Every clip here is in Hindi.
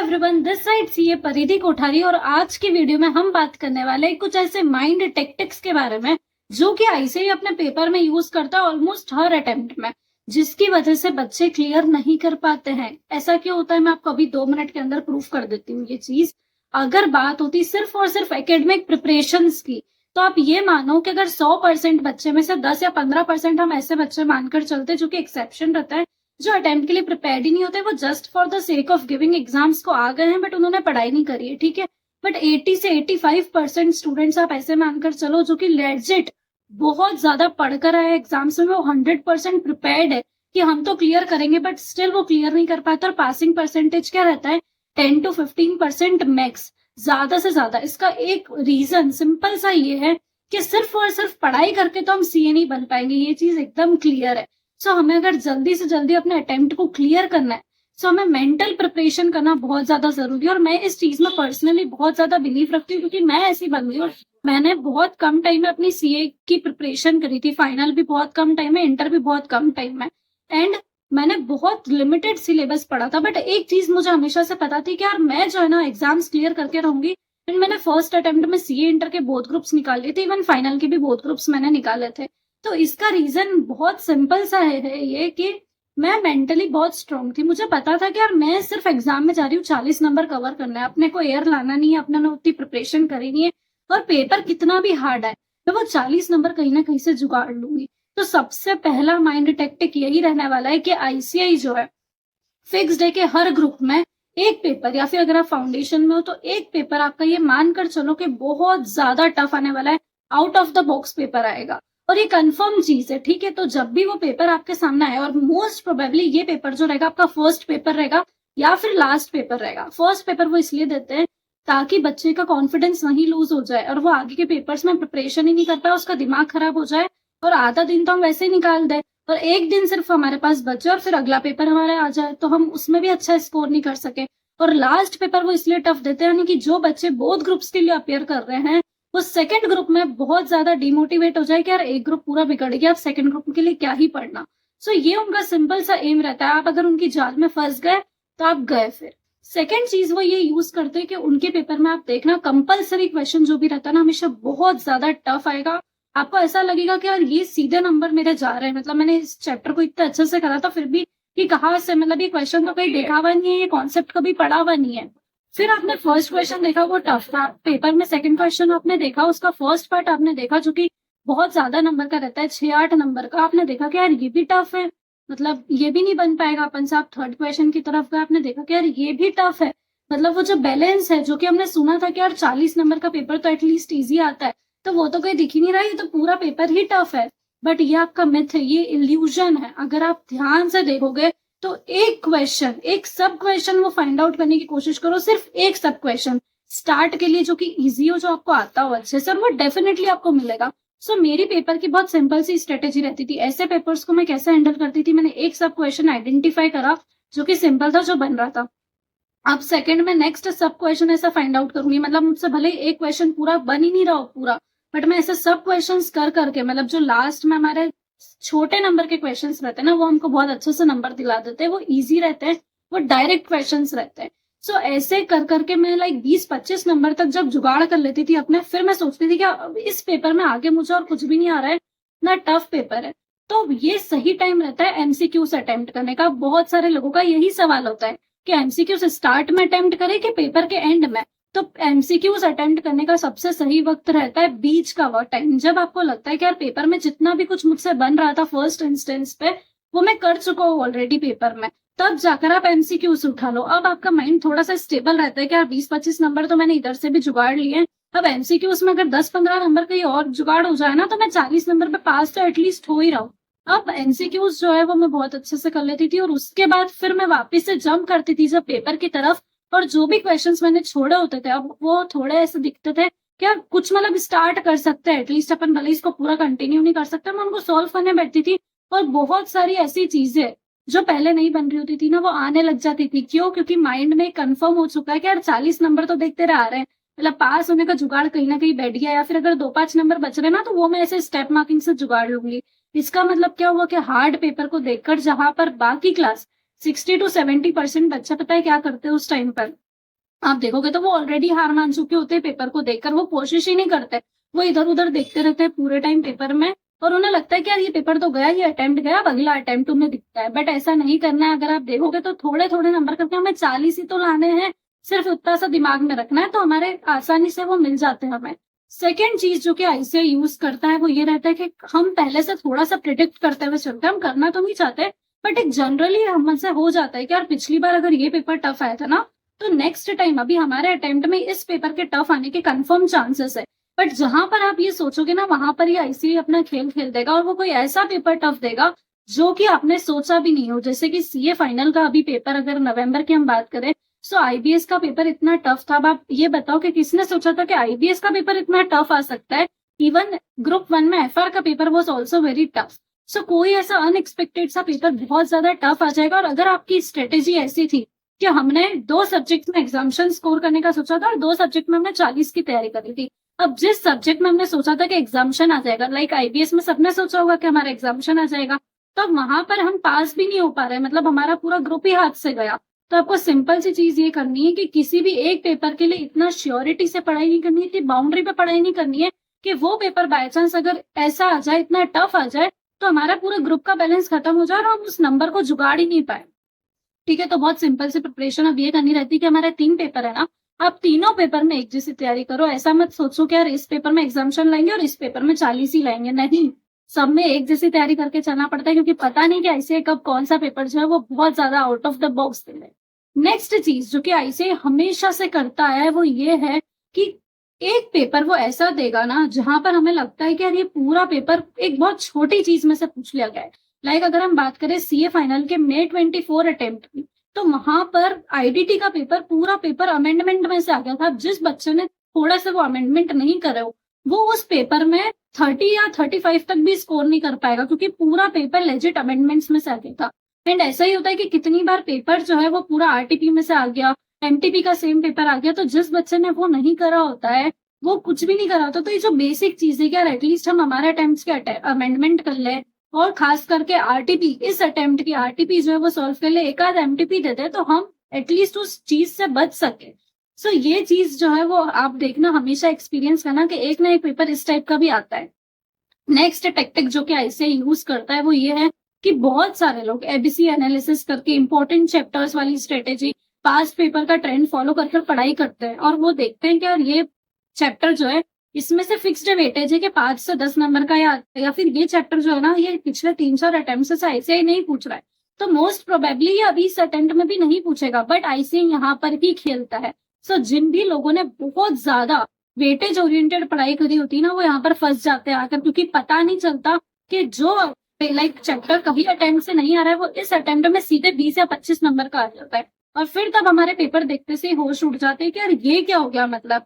एवरीवन, दिस साइड सीए परिधि कोठारी और आज की वीडियो में हम बात करने वाले हैं कुछ ऐसे माइंड टेक्टिक्स के बारे में जो कि आईसीएसई अपने पेपर में यूज करता है ऑलमोस्ट हर अटेम्प्ट में, जिसकी वजह से बच्चे क्लियर नहीं कर पाते हैं। ऐसा क्यों होता है मैं आपको अभी 2 मिनट के अंदर प्रूफ कर देती हूँ ये चीज। अगर बात होती सिर्फ और सिर्फ एकेडमिक प्रिपरेशन की, तो आप ये मानो कि अगर 100% बच्चे में से 10 या 15% हम ऐसे बच्चे मानकर चलते जो कि एक्सेप्शन रहता है, जो अटेम्प्ट के लिए प्रिपेयर्ड ही नहीं होते, वो just for the sake of giving exams को आ गए हैं बट उन्होंने पढ़ाई नहीं करी है, ठीक है। बट 80 से 85% स्टूडेंट्स आप ऐसे मानकर चलो जो कि लेजिट बहुत ज्यादा पढ़कर आए एग्जाम्स में, वो 100% प्रिपेयर्ड है कि हम तो क्लियर करेंगे, बट स्टिल वो क्लियर नहीं कर पाते और पासिंग परसेंटेज क्या रहता है 10 to 15% मैक्स, ज्यादा से ज्यादा। इसका एक रीजन सिंपल सा ये है कि सिर्फ और सिर्फ पढ़ाई करके तो हम सीए नहीं बन पाएंगे, ये चीज एकदम क्लियर है। सो हमें अगर जल्दी से जल्दी अपने अटेम्प्ट को क्लियर करना है, सो हमें मेंटल प्रिपरेशन करना बहुत ज्यादा जरूरी है। और मैं इस चीज में पर्सनली बहुत ज्यादा बिलीव रखती हूँ क्योंकि मैं ऐसी बन गई और मैंने बहुत कम टाइम में अपनी सीए की प्रिपरेशन करी थी। फाइनल भी बहुत कम टाइम में, इंटर भी बहुत कम टाइम में, एंड मैंने बहुत लिमिटेड सिलेबस पढ़ा था। बट एक चीज मुझे हमेशा से पता थी कि यार मैं जो है ना एग्जाम्स क्लियर करके रहूंगी। एंड मैंने फर्स्ट अटेम्प्ट में सीए इंटर के बोथ ग्रुप्स निकाल लिए थे, इवन फाइनल के भी बोथ ग्रुप्स मैंने निकाले थे। तो इसका रीजन बहुत सिंपल सा है ये कि मैं मेंटली बहुत स्ट्रांग थी। मुझे पता था कि यार मैं सिर्फ एग्जाम में जा रही हूँ 40 नंबर कवर करना है, अपने को एयर लाना नहीं है, अपने ने उतनी प्रिपरेशन करी नहीं है, और पेपर कितना भी हार्ड है तो वो 40 नंबर कहीं ना कहीं से जुगाड़ लूंगी। तो सबसे पहला माइंड टेक्टिक यही रहने वाला है कि आईसीआई जो है फिक्स्ड है कि हर ग्रुप में एक पेपर, या फिर अगर आप फाउंडेशन में हो तो एक पेपर आपका ये मानकर चलो कि बहुत ज्यादा टफ आने वाला है, out of the box paper आएगा और ये कंफर्म चीज है, ठीक है। तो जब भी वो पेपर आपके सामने आए, और मोस्ट प्रोबेबली ये पेपर जो रहेगा आपका फर्स्ट पेपर रहेगा या फिर लास्ट पेपर रहेगा। फर्स्ट पेपर वो इसलिए देते हैं ताकि बच्चे का कॉन्फिडेंस वहीं लूज हो जाए और वो आगे के पेपर्स में प्रिपरेशन ही नहीं कर पाए, उसका दिमाग खराब हो जाए और आधा दिन तो हम वैसे ही निकाल दें और एक दिन सिर्फ हमारे पास बचे और फिर अगला पेपर हमारे आ जाए तो हम उसमें भी अच्छा स्कोर नहीं कर सके। और लास्ट पेपर वो इसलिए टफ देते हैं यानी कि जो बच्चे बोथ ग्रुप्स के लिए अपेयर कर रहे हैं वो सेकंड ग्रुप में बहुत ज्यादा डिमोटिवेट हो जाए कि यार एक ग्रुप पूरा बिगड़ गया, अब सेकंड ग्रुप के लिए क्या ही पढ़ना। सो ये उनका सिंपल सा एम रहता है। आप अगर उनकी जाल में फंस गए तो आप गए। फिर सेकंड चीज वो ये यूज करते हैं कि उनके पेपर में आप देखना कंपलसरी क्वेश्चन जो भी रहता है ना हमेशा बहुत ज्यादा टफ आएगा। आपको ऐसा लगेगा कि यार ये सीधे नंबर मेरे जा रहे हैं, मतलब मैंने इस चैप्टर को इतना अच्छे से करा था फिर भी कि कहाँ से, मतलब ये क्वेश्चन तो कहीं देखा हुआ नहीं है, ये कॉन्सेप्ट कभी पढ़ा हुआ नहीं है। फिर आपने फर्स्ट क्वेश्चन देखा वो टफ था, पेपर में सेकंड क्वेश्चन आपने देखा उसका फर्स्ट पार्ट आपने देखा जो कि बहुत ज्यादा नंबर का रहता है 6-8 नंबर का, आपने देखा कि यार ये भी टफ है, मतलब ये भी नहीं बन पाएगा अपन से। आप थर्ड क्वेश्चन की तरफ गए, आपने देखा कि यार ये भी टफ है, मतलब वो जो बैलेंस है जो कि हमने सुना था कि यार 40 नंबर का पेपर तो एटलीस्ट ईजी आता है, तो वो तो कहीं दिख ही नहीं रहा, ये तो पूरा पेपर ही टफ है। बट ये आपका मिथ है, ये इल्यूजन है। अगर आप ध्यान से देखोगे तो एक क्वेश्चन, एक सब क्वेश्चन वो फाइंड आउट करने की कोशिश करो, सिर्फ एक सब क्वेश्चन स्टार्ट के लिए जो कि इजी हो, जो आपको आता हो अच्छे से, और वो डेफिनेटली आपको मिलेगा। सो मेरी पेपर की बहुत सिंपल सी स्ट्रेटेजी रहती थी। ऐसे पेपर्स को मैं कैसे हैंडल करती थी, मैंने एक सब क्वेश्चन आइडेंटिफाई करा जो कि सिंपल था, जो बन रहा था। अब सेकंड में नेक्स्ट सब क्वेश्चन ऐसा फाइंड आउट करूंगी, मतलब मुझसे भले एक क्वेश्चन पूरा बन ही नहीं रहा हो पूरा, बट मैं ऐसे सब क्वेश्चंस कर करके, मतलब जो लास्ट में हमारे छोटे नंबर के क्वेश्चंस रहते हैं ना वो हमको बहुत अच्छे से नंबर दिला देते हैं, वो इजी रहते हैं, वो डायरेक्ट क्वेश्चंस रहते हैं। सो ऐसे कर करके मैं लाइक 20-25 नंबर तक जब जुगाड़ कर लेती थी अपने, फिर मैं सोचती थी कि अब इस पेपर में आगे मुझे और कुछ भी नहीं आ रहा है, ना टफ पेपर है, तो ये सही टाइम रहता है एमसीक्यू से अटेम्प्ट करने का। बहुत सारे लोगों का यही सवाल होता है कि एमसीक्यू से स्टार्ट में अटेम्प्ट करें कि पेपर के एंड में। तो एमसीक्यूज अटेम्प्ट करने का सबसे सही वक्त रहता है बीच का वो टाइम, जब आपको लगता है कि यार पेपर में जितना भी कुछ मुझसे बन रहा था फर्स्ट इंस्टेंस पे वो मैं कर चुका हूँ ऑलरेडी पेपर में, तब जाकर आप एमसीक्यूज उठा लो। अब आपका माइंड थोड़ा सा स्टेबल रहता है कि यार 20-25 नंबर तो मैंने इधर से भी जुगाड़ लिए, अब एमसीक्यूज में अगर 10-15 नंबर कहीं और जुगाड़ हो जाए ना तो मैं 40 नंबर पे पास तो एटलीस्ट हो ही रहा हूँ। अब एमसीक्यूज जो है वो मैं बहुत अच्छे से कर लेती थी और उसके बाद फिर मैं वापस से जंप करती थी जब पेपर की तरफ, और जो भी क्वेश्चंस मैंने छोड़े होते थे अब वो थोड़े ऐसे दिखते थे क्या कुछ मतलब स्टार्ट कर सकते हैं एटलीस्ट अपन, भले इसको पूरा कंटिन्यू नहीं कर सकते, मैं उनको सॉल्व करने बैठती थी। और बहुत सारी ऐसी चीजें जो पहले नहीं बन रही होती थी ना वो आने लग जाती थी। क्यों? क्योंकि माइंड में कंफर्म हो चुका है कि यार 40 नंबर तो देखते रह रहे हैं, मतलब पास होने का जुगाड़ कहीं ना कहीं बैठ गया, या फिर अगर 2-5 नंबर बच रहे ना तो वो मैं ऐसे स्टेप मार्किंग से जुगाड़ लूंगी। इसका मतलब क्या हुआ कि हार्ड पेपर को देखकर जहां पर बाकी क्लास 60 to 70% बच्चा पता है क्या करते हैं उस टाइम पर, आप देखोगे तो वो ऑलरेडी हार मान चुके होते हैं पेपर को देखकर, वो कोशिश ही नहीं करते, वो इधर उधर देखते रहते हैं पूरे टाइम पेपर में, और उन्हें लगता है कि यार ये पेपर तो गया, ये अटेम्प्ट गया, अब अगला अटेम्प्ट उन्हें दिखता है। बट ऐसा नहीं करना है। अगर आप देखोगे तो थोड़े थोड़े नंबर करके हमें 40 ही तो लाने हैं, सिर्फ उतना सा दिमाग में रखना है, तो हमारे आसानी से वो मिल जाते हैं हमें। सेकेंड चीज जो कि आईसीआई यूज करता है वो ये रहता है कि हम पहले से थोड़ा सा प्रिडिक्ट करते हुए चलते हैं। हम करना तो नहीं चाहते, बट एक जनरली हमसे हो जाता है कि यार पिछली बार अगर ये पेपर टफ आया था ना, तो नेक्स्ट टाइम अभी हमारे अटेम्प्ट में इस पेपर के टफ आने के कंफर्म चांसेस है। बट जहां पर आप ये सोचोगे ना, वहां पर ये आईसीआई अपना खेल खेल देगा और वो कोई ऐसा पेपर टफ देगा जो कि आपने सोचा भी नहीं हो। जैसे कि सीए फाइनल का अभी पेपर अगर नवंबर की हम बात करें, सो आईबीएस का पेपर इतना टफ था। अब आप ये बताओ कि किसने सोचा था कि आईबीएस का पेपर इतना टफ आ सकता है। इवन ग्रुप 1 में एफआर का paper was also very tough. So कोई ऐसा अनएक्सपेक्टेड सा पेपर बहुत ज्यादा टफ आ जाएगा। और अगर आपकी स्ट्रेटेजी ऐसी थी कि हमने 2 सब्जेक्ट में एग्जामिशन स्कोर करने का सोचा था और 2 सब्जेक्ट में हमने 40 की तैयारी करी थी, अब जिस सब्जेक्ट में हमने सोचा था कि एग्जामिशन आ जाएगा, लाइक आईबीएस में सबने सोचा होगा कि हमारा एग्जामिशन आ जाएगा, तो अब वहां पर हम पास भी नहीं हो पा रहे, मतलब हमारा पूरा ग्रुप ही हाथ से गया। तो आपको सिंपल सी चीज ये करनी है कि किसी भी एक पेपर के लिए इतना श्योरिटी से पढ़ाई नहीं करनी है, इतनी बाउंड्री पे पढ़ाई नहीं करनी है कि वो पेपर बाय चांस अगर ऐसा आ जाए, इतना टफ आ जाए, तो हमारा पूरा ग्रुप का बैलेंस खत्म हो जाए और हम उस नंबर को जुगाड़ ही नहीं पाए। ठीक है, तो बहुत सिंपल सी प्रिपरेशन अब ये करनी रहती है कि हमारे 3 पेपर है ना, आप तीनों पेपर में एक जैसी तैयारी करो। ऐसा मत सोचो कि यार इस पेपर में एग्जामिशन लाएंगे और इस पेपर में 40 ही लाएंगे, नहीं, सब में एक जैसी तैयारी करके चलना पड़ता है, क्योंकि पता नहीं कि आईसीआई कब कौन सा पेपर जो है वो बहुत ज्यादा आउट ऑफ द बॉक्स दे रहे। नेक्स्ट चीज जो कि आईसीआई हमेशा से करता है वो ये है कि एक पेपर वो ऐसा देगा ना जहां पर हमें लगता है कि यार ये पूरा पेपर एक बहुत छोटी चीज में से पूछ लिया गया है। लाइक अगर हम बात करें सीए फाइनल के May 24 अटेम्प्ट की, तो वहां पर आईडीटी का पेपर पूरा पेपर अमेंडमेंट में से आ गया था। जिस बच्चे ने थोड़ा सा वो अमेंडमेंट नहीं करे हो, वो उस पेपर में 30 या 35 तक भी स्कोर नहीं कर पाएगा, क्योंकि पूरा पेपर लेजिट अमेंडमेंट्स में से आ गया था। एंड ऐसा ही होता है कि कितनी बार पेपर जो है वो पूरा आरटीपी में से आ गया, एमटीपी का सेम पेपर आ गया, तो जिस बच्चे ने वो नहीं करा होता है, वो कुछ भी नहीं करा होता। तो ये जो बेसिक चीज है कि यार एटलीस्ट हम हमारे अटेम्प्ट के अमेंडमेंट कर ले, और खास करके आरटीपी, इस अटेम्प्ट की आरटीपी जो है वो सॉल्व कर ले, एक आध एमटीपी दे दे, तो हम एटलीस्ट उस चीज से बच सके। सो ये चीज जो है वो आप देखना, हमेशा एक्सपीरियंस करना कि एक ना एक पेपर इस टाइप का भी आता है। नेक्स्ट टेक्टिक जो कि आईसीआई यूज करता है वो ये है कि बहुत सारे लोग एबीसी एनालिसिस करके इंपॉर्टेंट चैप्टर्स वाली स्ट्रेटेजी, पास्ट पेपर का ट्रेंड फॉलो करके पढ़ाई करते हैं, और वो देखते हैं कि यार ये चैप्टर जो है इसमें से फिक्स्ड वेटेज है कि 5 से 10 नंबर का, या फिर ये चैप्टर जो है ना ये पिछले 3-4 अटेम्प्ट से आईसीआई नहीं पूछ रहा है, तो मोस्ट प्रोबेबली ये अभी इस अटेम्प्ट में भी नहीं पूछेगा, बट आईसीआई यहाँ पर भी खेलता है। सो जिन भी लोगों ने बहुत ज्यादा वेटेज ओरिएंटेड पढ़ाई करी होती है ना, वो यहाँ पर फंस जाते हैं आकर, क्योंकि पता नहीं चलता कि जो लाइक चैप्टर कभी अटेम्प्ट से नहीं आ रहा है वो इस अटेम्प्ट में सीधे 20 या 25 नंबर का आ जाता है। और फिर तब हमारे पेपर देखते से होश उड़ जाते हैं कि यार ये क्या हो गया, मतलब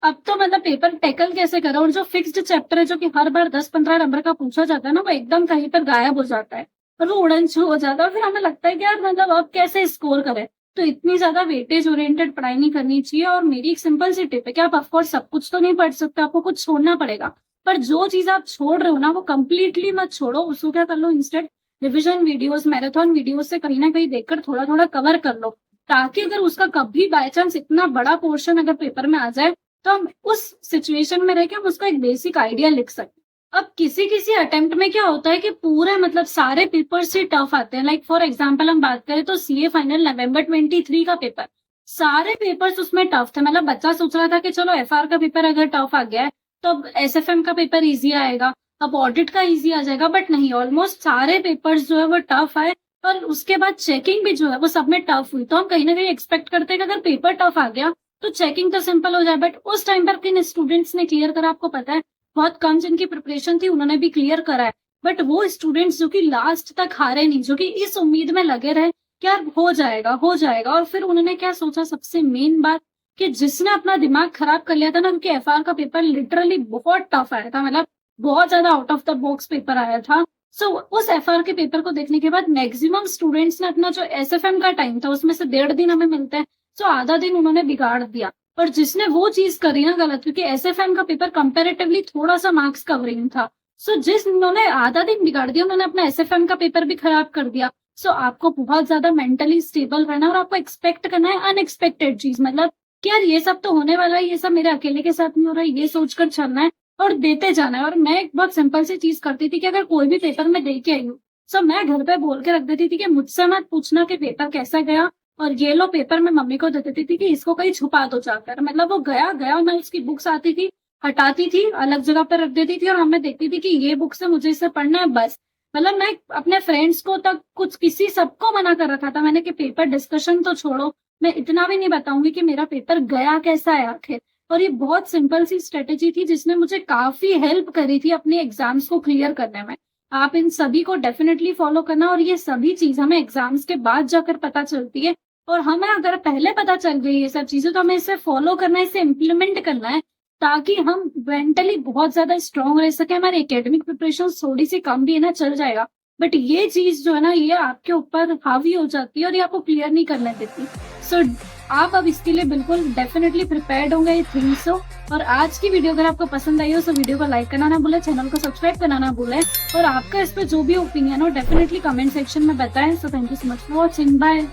अब तो मतलब पेपर टैकल कैसे करो, और जो फिक्स्ड चैप्टर है जो कि हर बार 10-15 नंबर का पूछा जाता है ना, वो एकदम कहीं पर गायब हो जाता है और वो उड़न छू हो जाता है। और फिर हमें लगता है कि यार मतलब अब कैसे स्कोर करें। तो इतनी ज्यादा वेटेज ओरिएंटेड पढ़ाई नहीं करनी चाहिए। और मेरी एक सिंपल सी टिप है कि आप ऑफकोर्स सब कुछ तो नहीं पढ़ सकते, आपको कुछ छोड़ना पड़ेगा, पर जो चीज आप छोड़ रहे हो ना वो कंप्लीटली मत छोड़ो, उसको क्या कर लो, instead revision videos, marathon videos से कहीं ना कहीं देखकर थोड़ा थोड़ा कवर कर लो, ताकि अगर उसका कभी बाय चांस इतना बड़ा पोर्शन अगर पेपर में आ जाए तो हम उस सिचुएशन में रह के हम उसका एक बेसिक आइडिया लिख सकते। अब किसी किसी अटेम्प्ट में क्या होता है कि पूरे मतलब सारे पेपर से टफ आते हैं। लाइक फॉर एग्जांपल हम बात करें तो सीए फाइनल नवंबर 23 का पेपर, सारे पेपर्स उसमें टफ थे। मतलब बच्चा सोच रहा था कि चलो एफआर का पेपर अगर टफ आ गया है तो अब एसएफएम का पेपर इजी आएगा, अब ऑडिट का इजी आ जाएगा, बट नहीं, ऑलमोस्ट सारे पेपर्स जो है वो टफ आए और उसके बाद चेकिंग भी जो है वो सब में टफ हुई। तो हम कहीं ना कहीं एक्सपेक्ट करते हैं कि अगर पेपर टफ आ गया तो चेकिंग तो सिंपल हो जाए, बट उस टाइम पर किन स्टूडेंट्स ने क्लियर करा आपको पता है, बहुत कम जिनकी प्रिपरेशन थी उन्होंने भी क्लियर करा है। बट वो स्टूडेंट्स जो कि लास्ट तक हारे नहीं, जो कि इस उम्मीद में लगे रहे कि यार हो जाएगा हो जाएगा, और फिर उन्होंने क्या सोचा, सबसे मेन बात कि जिसने अपना दिमाग खराब कर लिया था ना, क्योंकि एफआर का पेपर लिटरली बहुत टफ आया था, मतलब बहुत ज्यादा out of the box paper आया था। सो उस एफआर के पेपर को देखने के बाद मैक्सिमम स्टूडेंट्स ने अपना जो एसएफएम का टाइम था उसमें से 1.5 दिन हमें मिलता है, तो आधा दिन उन्होंने बिगाड़ दिया। पर जिसने वो चीज करी ना गलत, क्योंकि एसएफएम का पेपर कंपैरेटिवली थोड़ा सा मार्क्स कवरिंग था, सो जिन्होंने आधा दिन बिगाड़ दिया उन्होंने अपना एसएफएम का पेपर भी खराब कर दिया। सो आपको बहुत ज्यादा मेंटली स्टेबल रहना और आपको एक्सपेक्ट करना है अनएक्सपेक्टेड चीज, मतलब कि यार ये सब तो होने वाला है, ये सब मेरे अकेले के साथ नहीं हो रहा है, ये सोचकर चलना है और देते जाना है। और मैं एक बहुत सिंपल सी चीज करती थी कि अगर कोई भी पेपर में दे के आई हूँ, तो मैं घर पे बोल के रख देती थी कि मुझसे मत पूछना कि पेपर कैसा गया, और ये लो पेपर मैं मम्मी को दे देती थी कि इसको कहीं छुपा दो जाकर। मतलब वो गया गया, और मैं उसकी बुक्स आती थी, हटाती थी, अलग जगह पर रख देती थी, और हमें देखती थी कि ये बुक से मुझे इसे पढ़ना है बस। मतलब मैं अपने फ्रेंड्स को तक कुछ किसी सबको मना कर रखा था मैंने कि पेपर डिस्कशन तो छोड़ो, मैं इतना भी नहीं बताऊंगी कि मेरा पेपर गया कैसा है आखिर। और ये बहुत सिंपल सी स्ट्रेटेजी थी जिसने मुझे काफी हेल्प करी थी अपने एग्जाम्स को क्लियर करने में। आप इन सभी को डेफिनेटली फॉलो करना, और ये सभी चीज हमें एग्जाम्स के बाद जाकर पता चलती है। और हमें अगर पहले पता चल गई ये सब चीजें, तो हमें इसे फॉलो करना है, इसे इम्प्लीमेंट करना है, ताकि हम मेंटली बहुत ज्यादा स्ट्रांग रह सके। हमारी एकेडमिक प्रिपरेशन थोड़ी सी कम भी है ना, चल जाएगा, बट ये चीज जो है ना, ये आपके ऊपर हावी हो जाती है और ये आपको क्लियर नहीं करने देती। सो आप अब इसके लिए बिल्कुल डेफिनेटली प्रिपेयर्ड होंगे, आई थिंक सो। और आज की वीडियो अगर आपको पसंद आई हो तो वीडियो को लाइक करना ना भूलें, चैनल को सब्सक्राइब करना ना भूलें, और आपका इस पर जो भी ओपिनियन हो डेफिनेटली कमेंट सेक्शन में बताएं। So thank you so much for watching, bye.